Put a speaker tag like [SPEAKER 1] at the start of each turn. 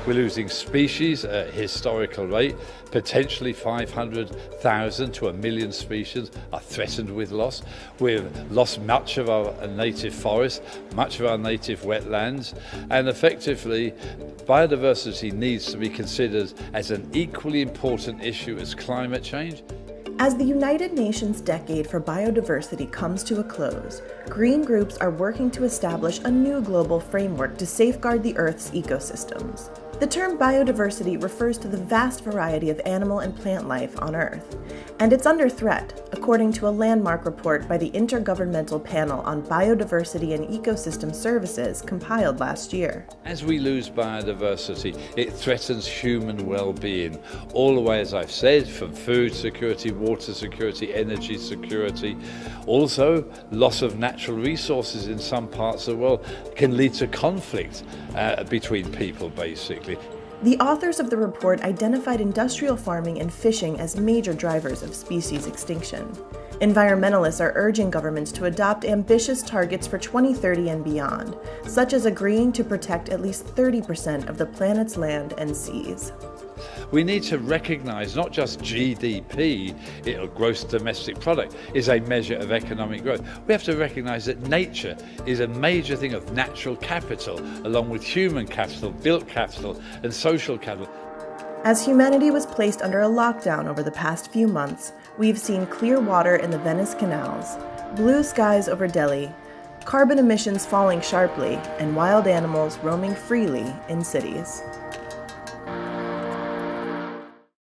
[SPEAKER 1] We're losing species at a historical rate. Potentially 500,000 to 1 million species are threatened with loss. We've lost much of our native forests, much of our native wetlands, and effectively biodiversity needs to be considered as an equally important issue as climate change.
[SPEAKER 2] As the United Nations Decade for Biodiversity comes to a close, green groups are working to establish a new global framework to safeguard the Earth's ecosystems. The term biodiversity refers to the vast variety of animal and plant life on Earth, and it's under threat, according to a landmark report by the Intergovernmental Panel on Biodiversity and Ecosystem Services compiled last year.
[SPEAKER 1] As we lose biodiversity, it threatens human well-being, all the way, as I've said, from food security, water security, energy security. Also, loss of natural resources in some parts of the world can lead to conflict between people, basically.
[SPEAKER 2] The authors of the report identified industrial farming and fishing as major drivers of species extinction. Environmentalists are urging governments to adopt ambitious targets for 2030 and beyond, such as agreeing to protect at least 30% of the planet's land and seas.
[SPEAKER 1] We need to recognize not just GDP, gross domestic product, is a measure of economic growth. We have to recognize that nature is a major thing of natural capital, along with human capital, built capital, and social capital.
[SPEAKER 2] As humanity was placed under a lockdown over the past few months, we've seen clear water in the Venice canals, blue skies over Delhi, carbon emissions falling sharply, and wild animals roaming freely in cities.